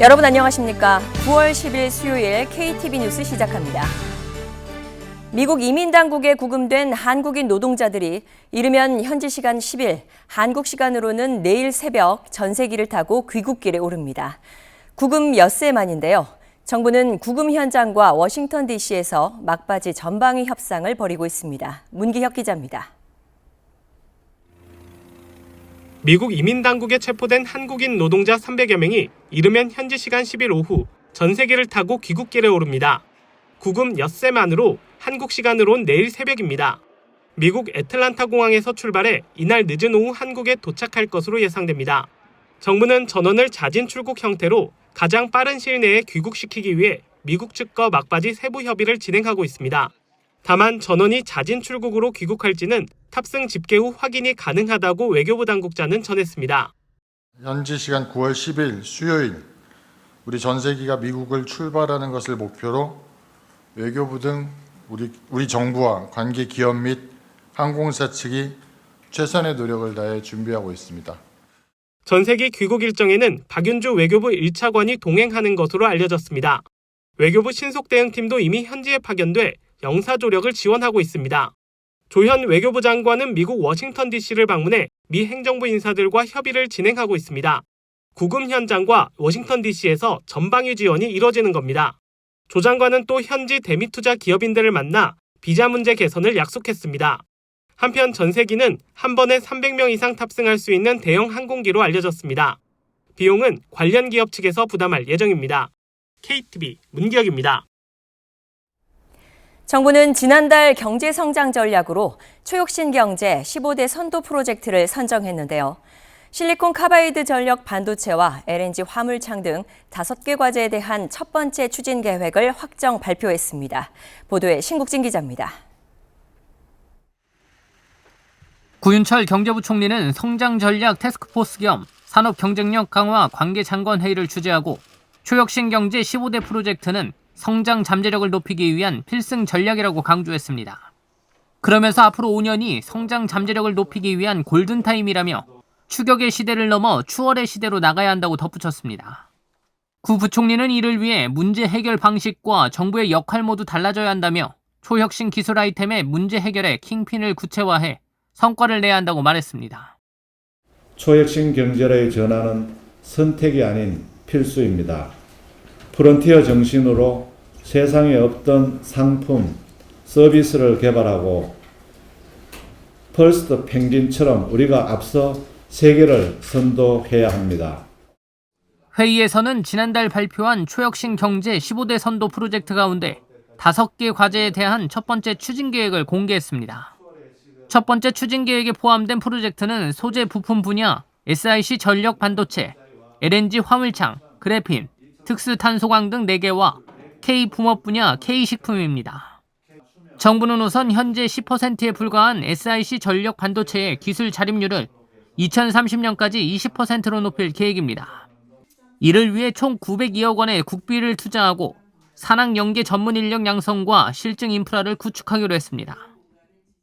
여러분 안녕하십니까? 9월 10일 수요일 KTV 뉴스 시작합니다. 미국 이민당국에 구금된 한국인 노동자들이 이르면 현지 시간 10일, 한국 시간으로는 내일 새벽 전세기를 타고 귀국길에 오릅니다. 구금 엿새 만인데요. 정부는 구금 현장과 워싱턴 DC에서 막바지 전방위 협상을 벌이고 있습니다. 문기혁 기자입니다. 미국 이민당국에 체포된 한국인 노동자 300여 명이 이르면 현지 시간 10일 오후 전세기를 타고 귀국길에 오릅니다. 구금 엿새만으로 한국 시간으론 내일 새벽입니다. 미국 애틀란타 공항에서 출발해 이날 늦은 오후 한국에 도착할 것으로 예상됩니다. 정부는 전원을 자진 출국 형태로 가장 빠른 시일 내에 귀국시키기 위해 미국 측과 막바지 세부 협의를 진행하고 있습니다. 다만 전원이 자진 출국으로 귀국할지는 탑승 집계 후 확인이 가능하다고 외교부 당국자는 전했습니다. 현지 시간 9월 10일 수요일 우리 전세기가 미국을 출발하는 것을 목표로 외교부 등 우리 정부와 관계 기업 및 항공사 측이 최선의 노력을 다해 준비하고 있습니다. 전세기 귀국 일정에는 박윤주 외교부 1차관이 동행하는 것으로 알려졌습니다. 외교부 신속대응팀도 이미 현지에 파견돼 영사조력을 지원하고 있습니다. 조현 외교부 장관은 미국 워싱턴 DC를 방문해 미 행정부 인사들과 협의를 진행하고 있습니다. 구금 현장과 워싱턴 DC에서 전방위 지원이 이뤄지는 겁니다. 조 장관은 또 현지 대미투자 기업인들을 만나 비자 문제 개선을 약속했습니다. 한편 전세기는 한 번에 300명 이상 탑승할 수 있는 대형 항공기로 알려졌습니다. 비용은 관련 기업 측에서 부담할 예정입니다. KTV 문기혁입니다. 정부는 지난달 경제성장 전략으로 초혁신 경제 15대 선도 프로젝트를 선정했는데요. 실리콘 카바이드 전력 반도체와 LNG 화물창 등 5개 과제에 대한 첫 번째 추진 계획을 확정 발표했습니다. 보도에 신국진 기자입니다. 구윤철 경제부 총리는 성장전략 태스크포스 겸 산업경쟁력 강화 관계장관회의를 주재하고 초혁신 경제 15대 프로젝트는 성장 잠재력을 높이기 위한 필승 전략이라고 강조했습니다. 그러면서 앞으로 5년이 성장 잠재력을 높이기 위한 골든타임이라며 추격의 시대를 넘어 추월의 시대로 나가야 한다고 덧붙였습니다. 구 부총리는 이를 위해 문제 해결 방식과 정부의 역할 모두 달라져야 한다며 초혁신 기술 아이템의 문제 해결에 킹핀을 구체화해 성과를 내야 한다고 말했습니다. 초혁신 경제의 전환은 선택이 아닌 필수입니다. 프론티어 정신으로 세상에 없던 상품, 서비스를 개발하고 퍼스트 펭귄처럼 우리가 앞서 세계를 선도해야 합니다. 회의에서는 지난달 발표한 초혁신 경제 15대 선도 프로젝트 가운데 5개 과제에 대한 첫 번째 추진 계획을 공개했습니다. 첫 번째 추진 계획에 포함된 프로젝트는 소재 부품 분야, SiC 전력 반도체, LNG 화물창, 그래핀, 특수탄소광 등 4개와 K붕업 분야 K식품입니다. 정부는 우선 현재 10%에 불과한 SiC 전력 반도체의 기술 자립률을 2030년까지 20%로 높일 계획입니다. 이를 위해 총 902억 원의 국비를 투자하고 산학 연계 전문 인력 양성과 실증 인프라를 구축하기로 했습니다.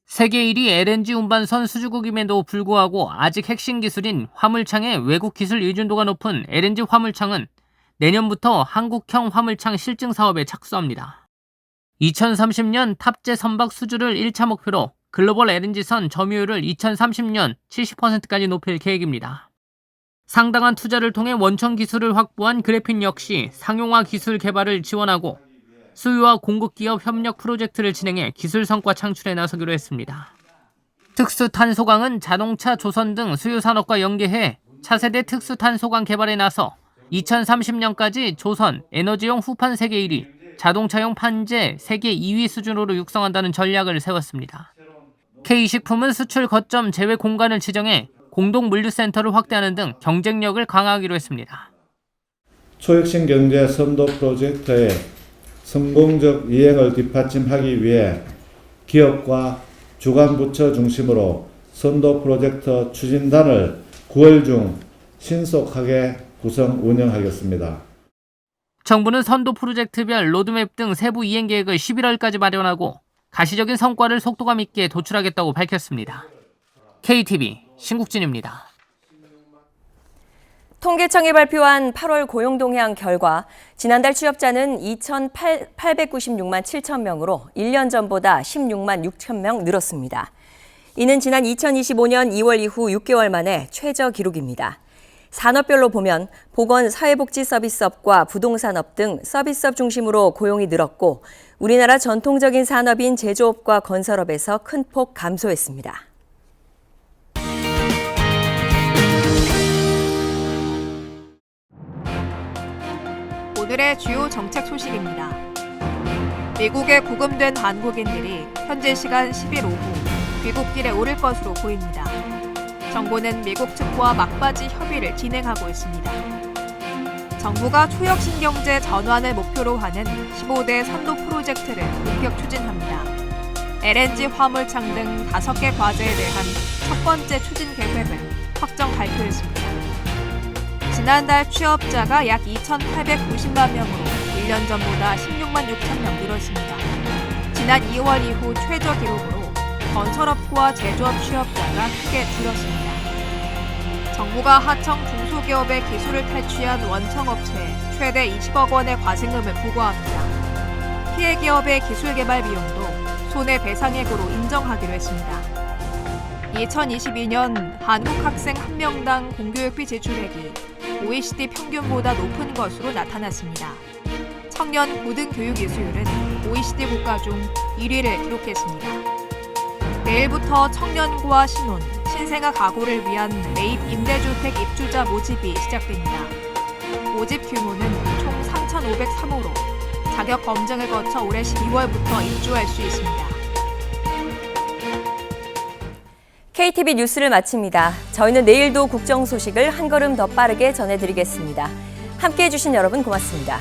세계 1위 LNG 운반선 수주국임에도 불구하고 아직 핵심 기술인 화물창의 외국 기술 의존도가 높은 LNG 화물창은 내년부터 한국형 화물창 실증 사업에 착수합니다. 2030년 탑재 선박 수주를 1차 목표로 글로벌 LNG선 점유율을 2030년 70%까지 높일 계획입니다. 상당한 투자를 통해 원천 기술을 확보한 그래핀 역시 상용화 기술 개발을 지원하고 수요와 공급 기업 협력 프로젝트를 진행해 기술 성과 창출에 나서기로 했습니다. 특수탄소광은 자동차, 조선 등 수요 산업과 연계해 차세대 특수탄소광 개발에 나서 2030년까지 조선, 에너지용 후판 세계 1위, 자동차용 판재 세계 2위 수준으로 육성한다는 전략을 세웠습니다. K식품은 수출 거점 제외 공간을 지정해 공동 물류센터를 확대하는 등 경쟁력을 강화하기로 했습니다. 초혁신 경제 선도 프로젝트의 성공적 이행을 뒷받침하기 위해 기업과 주관부처 중심으로 선도 프로젝트 추진단을 9월 중 신속하게 구성 운영하겠습니다. 정부는 선도 프로젝트별 로드맵 등 세부 이행 계획을 11월까지 마련하고 가시적인 성과를 속도감 있게 도출하겠다고 밝혔습니다. KTV 신국진입니다. 통계청이 발표한 8월 고용 동향 결과 지난달 취업자는 2,896만 7천 명으로 1년 전보다 16만 6천 명 늘었습니다. 이는 지난 2025년 2월 이후 6개월 만에 최저 기록입니다. 산업별로 보면 보건, 사회복지 서비스업과 부동산업 등 서비스업 중심으로 고용이 늘었고 우리나라 전통적인 산업인 제조업과 건설업에서 큰 폭 감소했습니다. 오늘의 주요 정책 소식입니다. 미국에 구금된 한국인들이 현재 시간 10일 오후 귀국길에 오를 것으로 보입니다. 정부는 미국 측과 막바지 협의를 진행하고 있습니다. 정부가 초혁신 경제 전환을 목표로 하는 15대 선도 프로젝트를 본격 추진합니다. LNG 화물창 등 5개 과제에 대한 첫 번째 추진 계획을 확정 발표했습니다. 지난달 취업자가 약 2,890만 명으로 1년 전보다 16만 6천 명 늘었습니다. 지난 2월 이후 최저 기록으로 건설업과 제조업 취업자가 크게 줄었습니다. 정부가 하청 중소기업의 기술을 탈취한 원청업체에 최대 20억 원의 과징금을 부과합니다. 피해 기업의 기술 개발 비용도 손해배상액으로 인정하기로 했습니다. 2022년 한국 학생 1명당 공교육비 지출액이 OECD 평균보다 높은 것으로 나타났습니다. 청년 고등교육 이수율은 OECD 국가 중 1위를 기록했습니다. 내일부터 청년과 신혼, 신생아 가구를 위한 매입 임대주택 입주자 모집이 시작됩니다. 모집 규모는 총 3,503호로 자격 검증을 거쳐 올해 12월부터 입주할 수 있습니다. KTV 뉴스를 마칩니다. 저희는 내일도 국정 소식을 한 걸음 더 빠르게 전해드리겠습니다. 함께해 주신 여러분 고맙습니다.